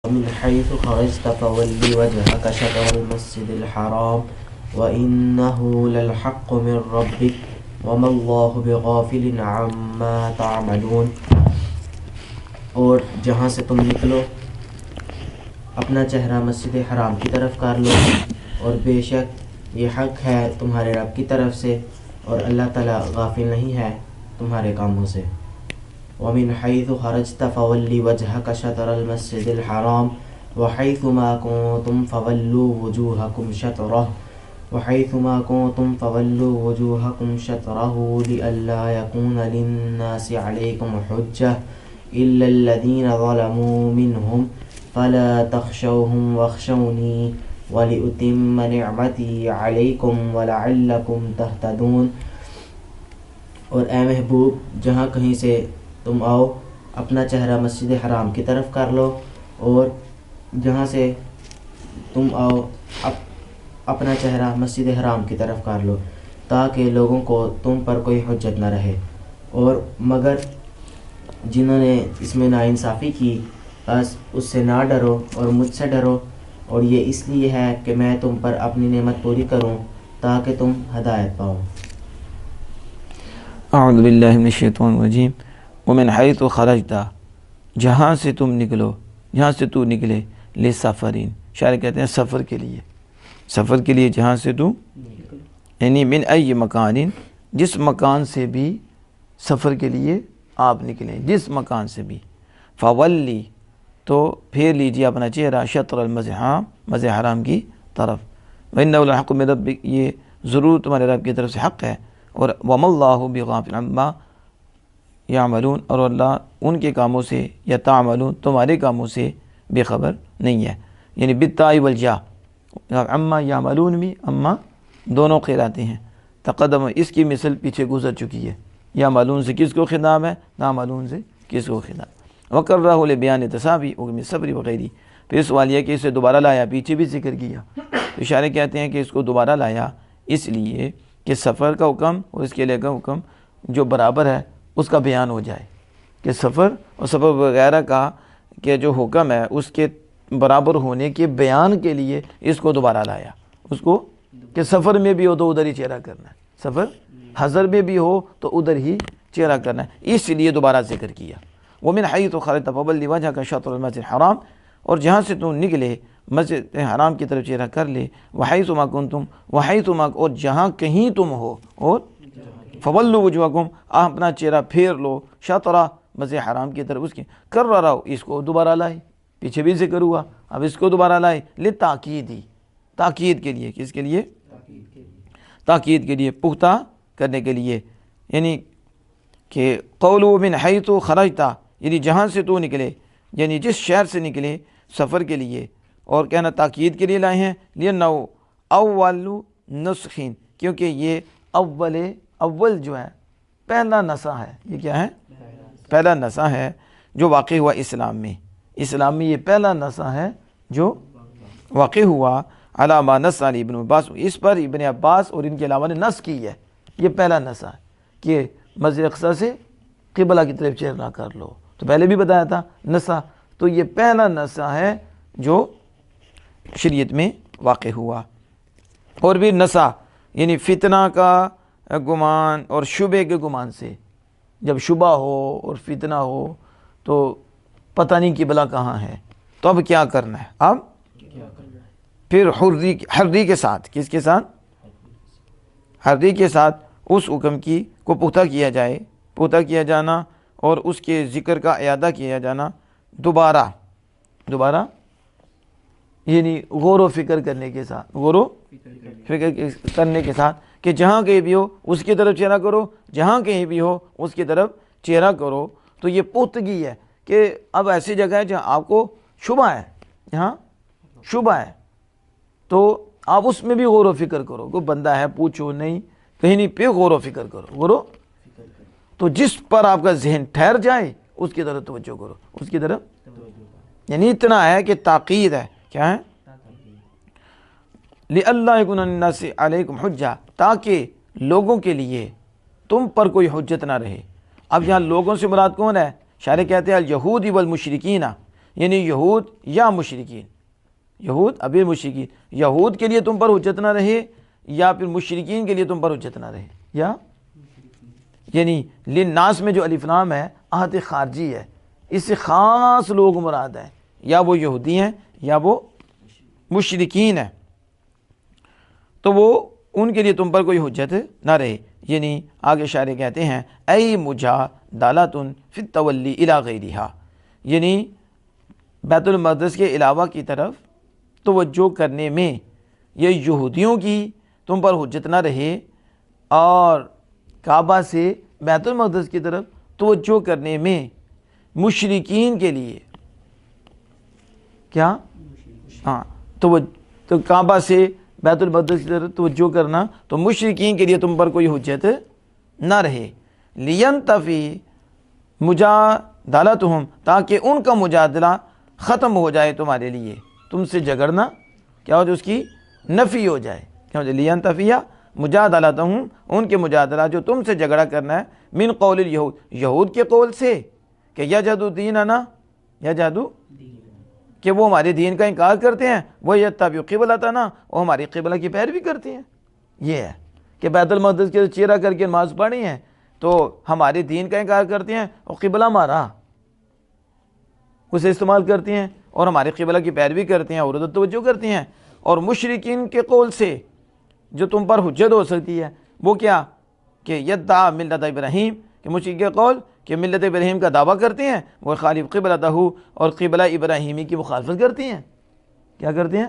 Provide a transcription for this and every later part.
ومن حيث خرجت فول وجهك شطر المسجد الحرام وإنه للحق من ربك وما الله بغافل عما تعملون. اور جہاں سے تم نکلو اپنا چہرہ مسجد حرام کی طرف کر لو، اور بے شک یہ حق ہے تمہارے رب کی طرف سے، اور اللہ تعالیٰ غافل نہیں ہے تمہارے کاموں سے. ومن حيث خرجت فول وجهك شطر المسجد الحرام وحيث ما كنتم فولوا وجوهكم شطره لئلا يكون للناس عليكم حجة إلا الذين ظلموا منهم فلا تخشوهم واخشوني ولأتم نعمتي عليكم ولعلكم تهتدون. اور اے محبوب جہاں کہیں سے تم آؤ اپنا چہرہ مسجد حرام کی طرف کر لو، اور جہاں سے تم آؤ اپنا چہرہ مسجد حرام کی طرف کر لو تاکہ لوگوں کو تم پر کوئی حجت نہ رہے، اور مگر جنہوں نے اس میں ناانصافی کی بس اس سے نہ ڈرو اور مجھ سے ڈرو، اور یہ اس لیے ہے کہ میں تم پر اپنی نعمت پوری کروں تاکہ تم ہدایت پاؤ. اعوذ باللہ من الشیطان الرجیم. ومن حیث خرجت، جہاں سے تم نکلو، جہاں سے تو نکلے، لسفرین، شاعر کہتے ہیں سفر کے لیے، سفر کے لیے جہاں سے تو یعنی من ای مکان، جس مکان سے بھی سفر کے لیے آپ نکلیں، جس مکان سے بھی، فولی تو پھیر لیجیے اپنا چہرہ شطر المسجد الحرام، مسجد حرام کی طرف، وَإِنَّهُ لَحَقٌّ مِّن رَّبِّكَ، یہ ضرور تمہارے رب کی طرف سے حق ہے، اور وَمَا اللَّهُ بِغَافِلٍ عَمَّا يَعْمَلُونَ، اور اللہ ان کے کاموں سے یا تعملون تمہارے کاموں سے بے خبر نہیں ہے. یعنی بالتاء والجا، عما یعملون بھی اما دونوں قراءتیں ہیں. تقدم اس کی مثل پیچھے گزر چکی ہے. یعملون سے کس کو خطاب ہے، تعملون سے کس کو خطاب. وَقَرَّهُ لِبَيَانِ تَصَابِي وَمِن صبر وغیری. پھر سوال یہ کہ اسے دوبارہ لایا، پیچھے بھی ذکر کیا، تو اشارے کہتے ہیں کہ اس کو دوبارہ لایا اس لیے کہ سفر کا حکم اور اس کے لیے کا حکم جو برابر ہے اس کا بیان ہو جائے، کہ سفر اور سفر وغیرہ کا کہ جو حکم ہے اس کے برابر ہونے کے بیان کے لیے اس کو دوبارہ لایا. اس کو کہ سفر میں بھی ہو تو ادھر ہی چہرہ کرنا ہے، سفر حضر میں بھی ہو تو ادھر ہی چہرہ کرنا ہے، اس لیے دوبارہ ذکر کیا. وَمِنْ حَيْثُ خَرَجْتَ فَوَلِّ وَجْهَكَ شَطْرَ الْمَسْجِدِ الْحَرَامِ، اور جہاں سے تم نکلے مسجد حرام کی طرف چہرہ کر لے. وَحَيْثُ مَا كُنْتُمْ وَحَيْثُ مَا، اور جہاں کہیں تم ہو، اور فَوَلُّوا وُجُوهَكُمْ، آپ اپنا چہرہ پھیر لو شطرہ مسجد حرام کی طرف. اس کی کررہ، اس کو دوبارہ لائے، پیچھے بھی ذکر ہوا اب اس کو دوبارہ لائے، لتاکیدی، تاکید کے لیے. کس کے لیے؟ تاکید کے لیے، پختہ کرنے کے لیے. یعنی کہ قولو من حیث خرجت، یعنی جہاں سے تو نکلے، یعنی جس شہر سے نکلے سفر کے لیے، اور کہنا تاکید کے لیے لائے ہیں. لِأَنَّهُ اول نسخین، کیونکہ یہ اول جو ہے پہلا نسخہ ہے. یہ کیا ہے؟ پہلا نسخہ ہے جو واقع ہوا اسلام میں. اسلام میں یہ پہلا نسخہ ہے جو واقع ہوا. علامہ نص علی ابن عباس، اس پر ابن عباس اور ان کے علاوہ نے نص کی ہے. یہ پہلا نسخہ ہے کہ مسجد اقصی سے قبلہ کی طرف چہرہ کر لو، تو پہلے بھی بتایا تھا نسخہ. تو یہ پہلا نسخہ ہے جو شریعت میں واقع ہوا. اور بھی نسخہ یعنی فتنہ کا گمان اور شبہ کے گمان سے، جب شبہ ہو اور فتنہ ہو تو پتہ نہیں قبلہ کہاں ہے، تو اب کیا کرنا ہے. اب پھر حری کے ساتھ، کس کے ساتھ؟ حری کے ساتھ اس حکم کی کو پختہ کیا جائے، پختہ کیا جانا، اور اس کے ذکر کا اعادہ کیا جانا دوبارہ یعنی غور و فکر کرنے کے ساتھ، غور و فکر کرنے کے ساتھ کہ جہاں کہیں بھی ہو اس کی طرف چہرہ کرو، جہاں کہیں بھی ہو اس کی طرف چہرہ کرو. تو یہ پختگی ہے کہ اب ایسی جگہ ہے جہاں آپ کو شبہ ہے، جہاں شبہ ہے تو آپ اس میں بھی غور و فکر کرو. کوئی بندہ ہے پوچھو نہیں، کہیں نہیں، پہ غور و فکر کرو، غور و تو جس پر آپ کا ذہن ٹھہر جائے اس کی طرف توجہ کرو، اس کی طرف. یعنی اتنا ہے کہ تاکید ہے. کیا ہے؟ لِأَلَّا يَكُونَ النَّاسِ عَلَيْكُمْ حُجَّةٌ، تاکہ لوگوں کے لیے تم پر کوئی حجت نہ رہے. اب یہاں لوگوں سے مراد کون ہے؟ شارح کہتے ہیں الیہود والمشرکین، یعنی یہود یا مشرکین، یہود ابھی مشرکین، یہود کے لیے تم پر حجت نہ رہے یا پھر مشرکین کے لیے تم پر حجت نہ رہے، یا یعنی للناس میں جو الف لام ہے عہد خارجی ہے، اس سے خاص لوگ مراد ہیں، یا وہ یہودی ہیں یا وہ مشرکین ہیں، تو وہ ان کے لیے تم پر کوئی حجت نہ رہے۔ یعنی آگے شاعر کہتے ہیں ای مجادلۃ فی التولی الی غیرہا، یعنی بیت المقدس کے علاوہ کی طرف توجہ کرنے میں یہ یہودیوں کی تم پر حجت نہ رہے، اور کعبہ سے بیت المقدس کی طرف توجہ کرنے میں مشرکین کے لیے کیا تو کعبہ سے بیت المقدس کی طرف توجہ کرنا تو مشرکین کے لیے تم پر کوئی حجت نہ رہے، لینتفی مجادلتہم، تاکہ ان کا مجادلہ ختم ہو جائے تمہارے لیے، تم سے جھگڑنا کیا ہو جائے، اس کی نفی ہو جائے، کیا ہو جائے، لینتفی مجادلتہم، ان کے مجادلہ جو تم سے جھگڑا کرنا ہے، من قول الیہود، یہود کے قول سے، کہ یجحدوا دیننا، یجحدوا کہ وہ ہمارے دین کا انکار کرتے ہیں، وہ یتبعوا قبلتنا، وہ ہماری قبلہ کی پیروی کرتے ہیں، یہ ہے کہ بیت المقدس کے چہرہ کر کے نماز پڑھی ہیں تو ہمارے دین کا انکار کرتے ہیں، اور قبلہ ہمارا اسے استعمال کرتے ہیں اور ہمارے قبلہ کی پیروی کرتے ہیں اور ادھر توجہ کرتے ہیں۔ اور مشرکین کے قول سے جو تم پر حجت ہو سکتی ہے وہ کیا، کہ یدعا ملت ابراہیم، کہ مشرک کے قول کہ ملت ابراہیم کا دعویٰ کرتے ہیں، وہ خالف قبلتہ، اور قبلہ ابراہیمی کی مخالفت کرتے ہیں، کیا کرتے ہیں،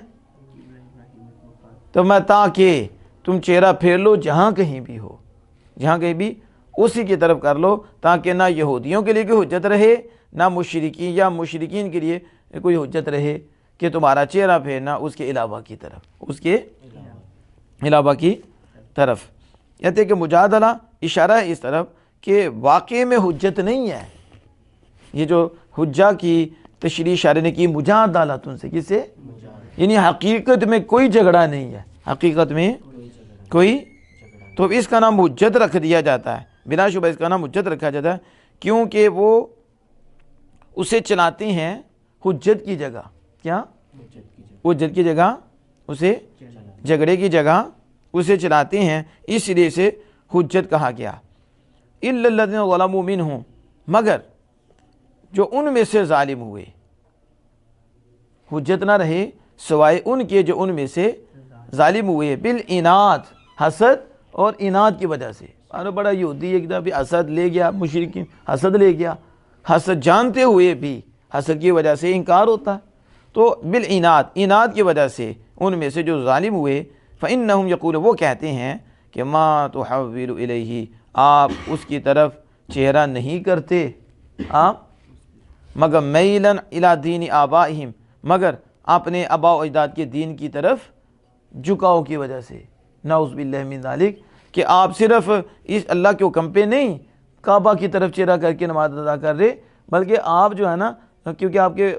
تو میں تاکہ تم چہرہ پھیر لو جہاں کہیں بھی ہو، جہاں کہیں بھی اسی کی طرف کر لو، تاکہ نہ یہودیوں کے لیے کوئی حجت رہے نہ مشرکین یا مشرکین کے لیے کوئی حجت رہے کہ تمہارا چہرہ پھیرنا اس کے علاوہ کی طرف، اس کے علاوہ کی طرف۔ کہتے کہ مجادلہ اشارہ ہے اس طرف کہ واقع میں حجت نہیں ہے، یہ جو حجہ کی تشریح شاعر نے کی مجادلۃ سے، کس سے، یعنی حقیقت میں کوئی جھگڑا نہیں ہے، حقیقت میں کوئی، تو اس کا نام حجت رکھ دیا جاتا ہے، بلا شبہ اس کا نام حجت رکھا جاتا ہے، کیونکہ وہ اسے چلاتے ہیں حجت کی جگہ، کیا، حجت کی جگہ، اسے جھگڑے کی جگہ اسے چلاتے ہیں، اس لیے سے حجت کہا گیا۔ الا الذین ظلموا منہم، مگر جو ان میں سے ظالم ہوئے، حجت نہ رہے سوائے ان کے جو ان میں سے ظالم ہوئے، بالعناد، حسد اور اناد کی وجہ سے، اور بڑا یہودی ایک دفعہ بھی حسد لے گیا، مشرکین حسد لے گیا، حسد جانتے ہوئے بھی حسد کی وجہ سے انکار ہوتا ہے، تو بالعناد، اناد کی وجہ سے ان میں سے جو ظالم ہوئے، فإنہم یقولون، وہ کہتے ہیں کہ ما تحول الیہ، آپ اس کی طرف چہرہ نہیں کرتے، آپ مگر میلا الی دین آبائہم، مگر اپنے آباء و اجداد کے دین کی طرف جھکاؤ کی وجہ سے، نعوذ باللہ من ذالک، کہ آپ صرف اس اللہ کے حکم پہ نہیں کعبہ کی طرف چہرہ کر کے نماز ادا کر رہے، بلکہ آپ جو ہے نا، کیونکہ آپ کے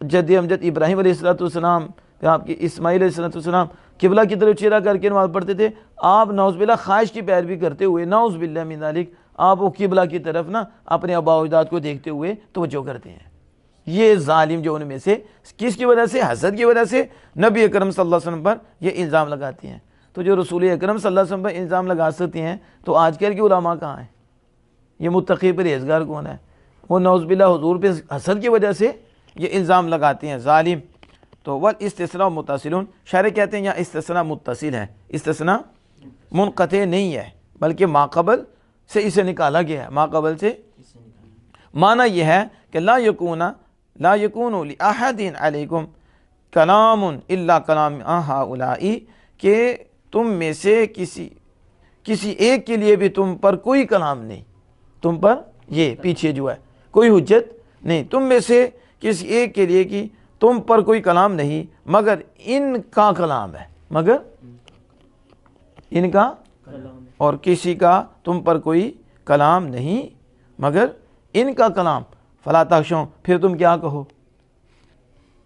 جد امجد ابراہیم علیہ السلام، پھر آپ کے اسماعیل علیہ السلام قبلہ کی طرف چہرہ کر کے نماز پڑھتے تھے، آپ نعوذ باللہ خواہش کی پیروی کرتے ہوئے، نعوذ باللہ من ذالک، آپ وہ قبلہ کی طرف نا اپنے آباء و اجداد کو دیکھتے ہوئے توجہ کرتے ہیں۔ یہ ظالم جو ان میں سے کس کی وجہ سے، حسد کی وجہ سے نبی اکرم صلی اللہ علیہ وسلم پر یہ الزام لگاتے ہیں۔ تو جو رسول اکرم صلی اللہ علیہ وسلم پر الزام لگا سکتے ہیں تو آج کل کے علماء کہاں ہیں؟ یہ متقی پرہیزگار کون ہے؟ وہ نعوذ باللہ حضور پہ حسد کی وجہ سے یہ الزام لگاتے ہیں، ظالم۔ تو والاستثناء متصل، شاعر کہتے ہیں یہاں استثناء متصل ہے، استثناء منقطع نہیں ہے، بلکہ ما قبل سے اسے نکالا گیا ہے، ما قبل سے، معنی یہ ہے کہ لا یکون لأحد علیکم کلام الا کلام ہؤلاء، کہ تم میں سے کسی ایک کے لیے بھی تم پر کوئی کلام نہیں، تم پر یہ پیچھے جو ہے کوئی حجت نہیں، تم میں سے کسی ایک کے لیے کہ تم پر کوئی کلام نہیں مگر ان کا کلام ہے، مگر ان کا، اور کسی کا تم پر کوئی کلام نہیں مگر ان کا کلام، فلا تخشوا، پھر تم کیا کہو،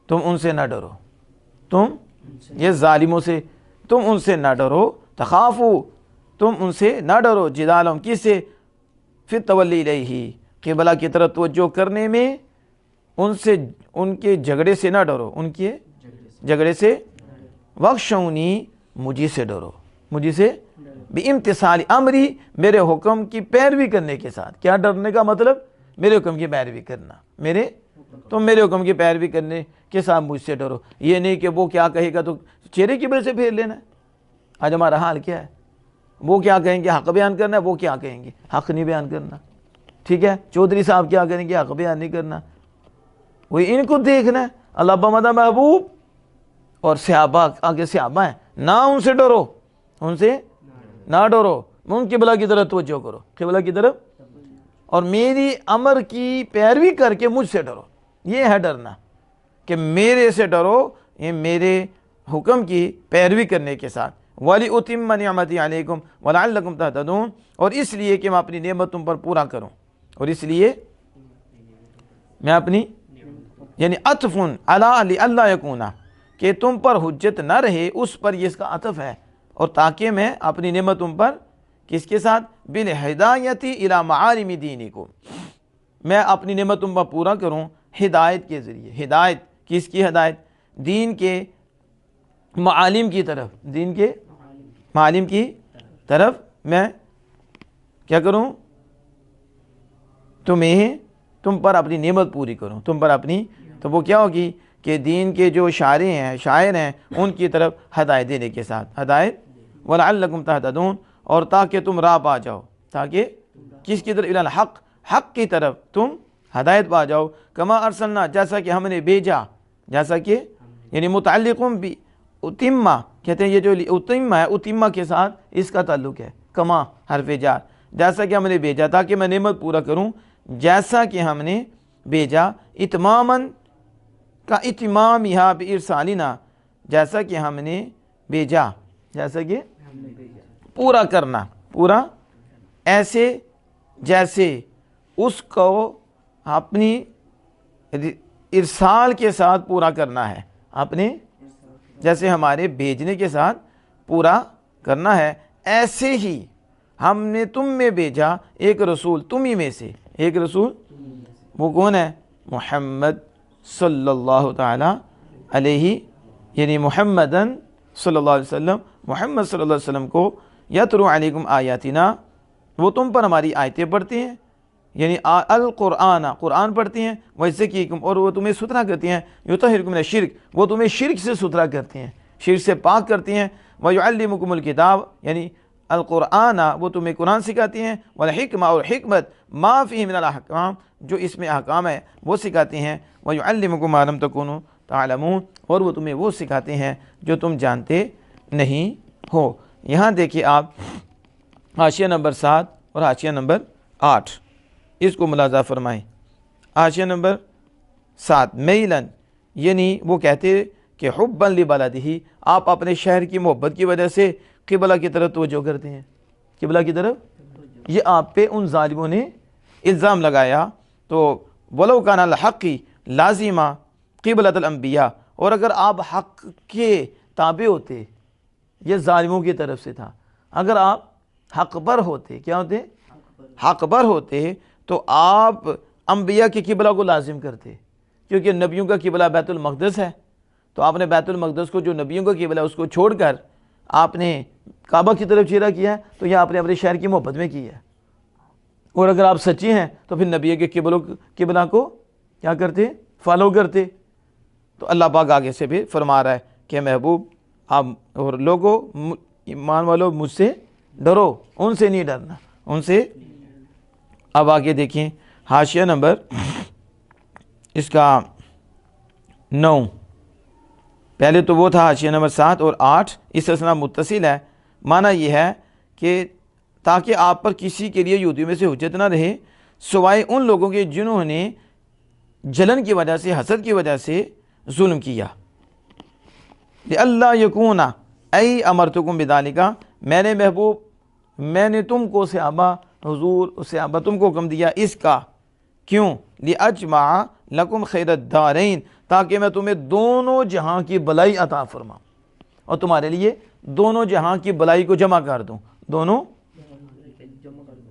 تم ان سے نہ ڈرو، تم یہ ظالموں سے تم ان سے نہ ڈرو، تخافوا، تم ان سے نہ ڈرو، جدالہم، کس سے، فی التولی الیہ، قبلہ کی طرف توجہ کرنے میں ان سے ان کے جھگڑے سے نہ ڈرو، ان کے جھگڑے سے، وخشونی مجھے سے ڈرو، مجھے سے بامتثال امری، میرے حکم کی پیروی کرنے کے ساتھ۔ کیا ڈرنے کا مطلب؟ میرے حکم کی پیروی کرنا، تم میرے حکم کی پیروی کرنے کے ساتھ مجھ سے ڈرو، یہ نہیں کہ وہ کیا کہے گا تو چہرے کی وجہ سے پھیر لینا ہے۔ آج ہمارا حال کیا ہے؟ وہ کیا کہیں گے حق بیان کرنا ہے، وہ کیا کہیں گے حق نہیں بیان کرنا، ٹھیک ہے؟ چودھری صاحب کیا کریں گے حق بیان نہیں کرنا، وہی ان کو دیکھنا ہے۔ اللہ بمدہ محبوب اور صحابہ، آگے صحابہ ہیں، نہ ان سے ڈرو، ان سے نہ ڈرو، ان قبلہ کی طرف توجہ کرو، قبلہ کی طرف، اور میری امر کی پیروی کر کے مجھ سے ڈرو۔ یہ ہے ڈرنا کہ میرے سے ڈرو، یہ میرے حکم کی پیروی کرنے کے ساتھ۔ وَلِأُتِمَّ نِعْمَتِي عَلَيْكُمْ وَلَعَلَّكُمْ تَهْتَدُونَ، اور اس لیے کہ میں اپنی نعمت تم پر پورا کروں، اور اس لیے میں اپنی، یعنی عطفٌ علی اللہ یکونا، کہ تم پر حجت نہ رہے، اس پر یہ اس کا عطف ہے، اور تاکہ میں اپنی نعمت تم پر کس کے ساتھ؟ بالہدایتی الی معالم دینکم، میں اپنی نعمت تم پر پورا کروں ہدایت کے ذریعے۔ ہدایت کس کی ہدایت؟ دین کے معالم کی طرف، دین کے معالم کی طرف میں کیا کروں؟ تم پر اپنی نعمت پوری کروں، تم پر اپنی، تو وہ کیا ہوگی کہ دین کے جو شاعر ہیں ان کی طرف ہدایت دینے کے ساتھ، ہدایت، وَلَعَلَّكُمْ تَهْتَدُونَ، اور تاکہ تم راہ پا جاؤ، تاکہ کس کی طرف؟ الی الحق، حق کی طرف تم ہدایت پا جاؤ۔ کما ارسلنا، جیسا کہ ہم نے بھیجا، جیسا کہ یعنی متعلقوں بھی اتمہ، کہتے ہیں یہ جو اتمہ ہے، اتمہ کے ساتھ اس کا تعلق ہے، کما حرف جار، جیسا کہ ہم نے بھیجا، تاکہ میں نعمت پورا کروں، جیسا کہ ہم نے بھیجا، اتماماً کا اتمام یہاں بارسالنا، جیسا کہ ہم نے بھیجا، جیسا کہ پورا کرنا، پورا ایسے جیسے اس کو اپنی ارسال کے ساتھ پورا کرنا ہے، اپنے جیسے ہمارے بھیجنے کے ساتھ پورا کرنا ہے، ایسے ہی ہم نے تم میں بھیجا ایک رسول، تم ہی میں سے ایک رسول، وہ کون ہے؟ محمد صلی اللہ تعالی علیہ، یعنی محمدن صلی اللہ علیہ وسلم، محمد صلی اللہ علیہ وسلم کو، یتلو علیکم آیاتنا، وہ تم پر ہماری آیتیں پڑھتے ہیں، یعنی القرآن، قرآن پڑھتی ہیں، وَيُزَكِّيكُمْ، اور وہ تمہیں ستھرا کرتی ہیں، یطہرکم من الشرک، وہ تمہیں شرک سے ستھرا کرتی ہیں، شرک سے پاک کرتی ہیں، وَيُعَلِّمُكُمُ الْكِتَابَ، یعنی القرآن، وہ تمہیں قرآن سکھاتی ہیں، والحکمہ، اور حکمت، ما فیہ من الاحکام، جو اس میں احکام ہے وہ سکھاتی ہیں، وَيُعَلِّمُكُم مَا لَمْ تَكُونُوا تَعْلَمُونَ، اور وہ تمہیں وہ سکھاتے ہیں جو تم جانتے نہیں ہو۔ یہاں دیکھیے آپ حاشیہ نمبر 7 اور حاشیہ نمبر 8، اس کو ملاحظہ فرمائیں۔ حاشیہ نمبر 7، میلن، یعنی وہ کہتے کہ حباً لبلدہ، آپ اپنے شہر کی محبت کی وجہ سے قبلہ کی طرف توجہ کرتے ہیں، قبلہ کی طرف۔ یہ آپ پہ ان ظالموں نے الزام لگایا، تو ولو کان الحق لازمہ قبلۃ الانبیاء، اور اگر آپ حق کے تابع ہوتے، یہ ظالموں کی طرف سے تھا، اگر آپ حق پر ہوتے، کیا ہوتے؟ حق پر ہوتے، تو آپ انبیاء کی قبلہ کو لازم کرتے، کیونکہ نبیوں کا قبلہ بیت المقدس ہے، تو آپ نے بیت المقدس کو، جو نبیوں کا قبلہ ہے، اس کو چھوڑ کر آپ نے کعبہ کی طرف چہرہ کیا ہے، تو یہ آپ نے اپنے شہر کی محبت میں کی ہے۔ اور اگر آپ سچی ہیں تو پھر نبی کے قبلہ کو کیا کرتے؟ فالو کرتے۔ تو اللہ پاک آگے سے بھی فرما رہا ہے کہ محبوب آپ اور لوگوں، ایمان والو، مجھ سے ڈرو، ان سے نہیں ڈرنا، ان سے۔ اب آگے دیکھیں حاشیہ نمبر اس کا 9، پہلے تو وہ تھا حاشیہ نمبر 7 اور 8، اس سے متصل ہے، معنی یہ ہے کہ تاکہ آپ پر کسی کے لیے یہودیوں میں سے حجت نہ رہے سوائے ان لوگوں کے جنہوں نے جلن کی وجہ سے، حسد کی وجہ سے ظلم کیا۔ لِأَلَّا يَكُونَ اَيْ أَمَرْتُكُمْ بِذَلِكَ، میں نے محبوب، میں نے تم کو صحابہ، حضور صحابہ تم کو حکم دیا اس کا، کیوں؟ لِأَجْمَعَ لَكُمْ خَيْرَ الدَّارَيْن، تاکہ میں تمہیں دونوں جہاں کی بلائی عطا فرماؤں، اور تمہارے لیے دونوں جہاں کی بلائی کو جمع کر دوں، دونوں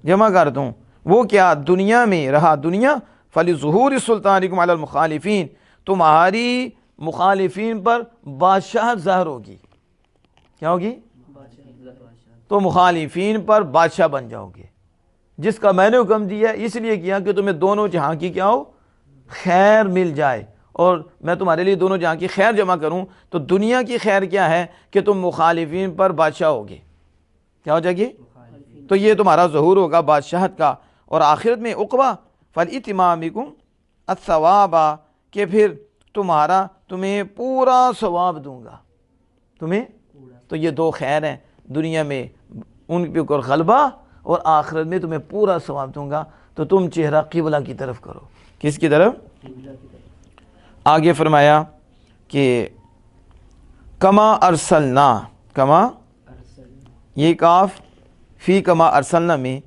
جمع کر دوں۔ وہ کیا؟ دنیا میں رہا دنیا، فَلِظُهُورِ سُلْطَانِكُمْ عَلَى الْمُخَالِفِينَ، تمہاری مخالفین پر بادشاہت ظاہر ہوگی. کیا ہوگی؟ تو مخالفین پر بادشاہ بن جاؤ گے. جس کا میں نے حکم دیا اس لیے کیا کہ تمہیں دونوں جہاں کی کیا ہو، خیر مل جائے، اور میں تمہارے لیے دونوں جہاں کی خیر جمع کروں. تو دنیا کی خیر کیا ہے کہ تم مخالفین پر بادشاہ ہوگے. کیا ہو جائے گی؟ تو یہ تمہارا ظہور ہوگا بادشاہت کا. اور آخرت میں عقبہ فَلِإِتْمَامِكُمْ الثَّوَابَ، کہ پھر تمہیں پورا ثواب دوں گا تمہیں. تو یہ دو خیر ہیں، دنیا میں ان پہ اوپر غلبہ، اور آخرت میں تمہیں پورا ثواب دوں گا. تو تم چہرہ قبلہ کی طرف کرو. کس کی طرف؟ آگے فرمایا کہ کما ارسلنا، کما یہ کاف فی کما ارسلنا میں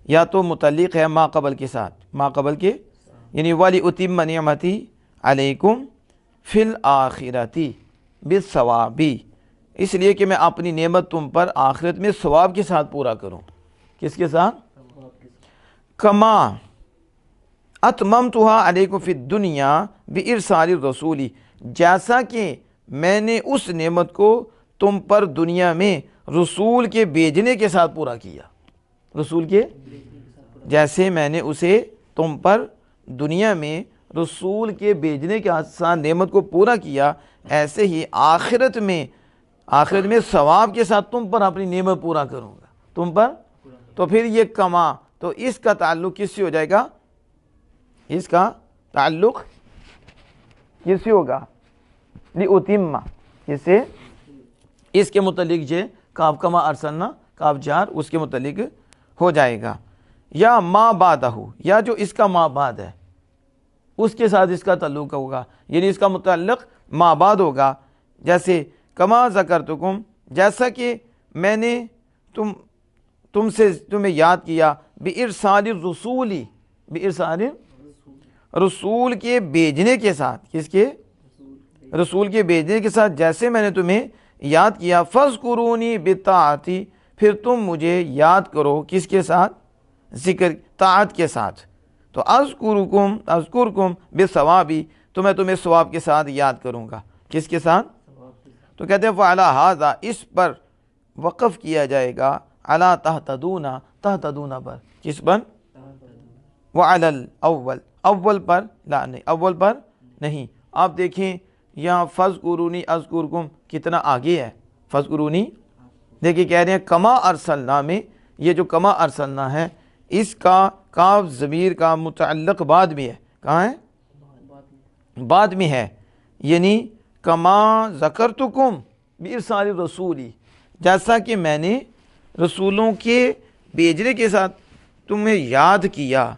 یا تو متعلق ہے ما قبل کے ساتھ، ما قبل کے، یعنی وَلِأُتِمَّ نِعْمَتِي عَلَيْكُمْ فِي الْآخِرَةِ بِالثَّوَابِ، اس لیے کہ میں اپنی نعمت تم پر آخرت میں ثواب کے ساتھ پورا کروں. کس کے ساتھ؟ کما اتممتها علیکم فی الدنیا بارسال الرسول، جیسا کہ میں نے اس نعمت کو تم پر دنیا میں رسول کے بھیجنے کے ساتھ پورا کیا. رسول کے، جیسے میں نے اسے تم پر دنیا میں رسول کے بھیجنے کے ساتھ نعمت کو پورا کیا، ایسے ہی آخرت میں ثواب کے ساتھ تم پر اپنی نعمت پورا کروں گا تم پر. تو پھر یہ کما، تو اس کا تعلق کس سے ہو جائے گا؟ اس کا تعلق کس سے ہوگا؟ لِأُتِمَّ، اس کے متعلق جو کاف کما ارسلنا کاف جار اس کے متعلق ہو جائے گا. یا ما بعدہ، یا جو اس کا ما بعد ہے اس کے ساتھ اس کا تعلق ہوگا، یعنی اس کا متعلق ما بعد ہوگا. جیسے کما ذکرتکم، جیسا کہ میں نے تمہیں یاد کیا، بِإِرْسَالِ الرُّسُولِ، بِإِرْسَالِ رسول کے بھیجنے کے ساتھ. کس کے؟ رسول کے بھیجنے کے ساتھ جیسے میں نے تمہیں یاد کیا. فَاذْكُرُونِي بِالطَّاعَةِ، پھر تم مجھے یاد کرو کس کے ساتھ؟ ذکر، طاعت کے ساتھ. تو اذکرکم بالثواب، تو میں تمہیں ثواب کے ساتھ یاد کروں گا. کس کے ساتھ؟ تو کہتے ہیں فَعَلَىٰ هَذَا، اس پر وقف کیا جائے گا. عَلَىٰ تَهْتَدُونَ، تَهْتَدُونَ پر، کس پر؟ وَعَلَى الْأَوَّلِ، اول پر، لا نہیں، اول پر نہیں. آپ دیکھیں یہاں فَاذْكُرُونِي اذکرکم کتنا آگے ہے. فَاذْكُرُونِی دیکھیں کہہ رہے ہیں کما ارسلنا میں، یہ جو کما ارسلنا ہے اس کا کاف ضمیر کا متعلق بعد میں ہے. کہاں ہے؟ بعد میں ہے. یعنی کما ذکرتکم بِإِرْسَالِ الرَّسُولِ، جیسا کہ میں نے رسولوں کے بھیجنے کے ساتھ تمہیں یاد کیا،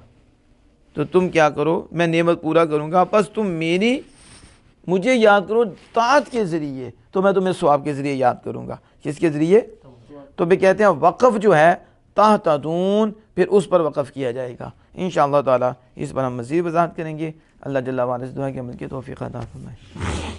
تو تم کیا کرو، میں نعمت پورا کروں گا، بس تم مجھے یاد کرو طاعت کے ذریعے، تو میں تمہیں ثواب کے ذریعے یاد کروں گا. کس کے ذریعے؟ تو بھی کہتے ہیں وقف جو ہے تہتدون، پھر اس پر وقف کیا جائے گا. انشاءاللہ تعالی اس پر ہم مزید وضاحت کریں گے. اللہ جل وعلا اس دعا کے عمل کی توفیق عطا فرمائے.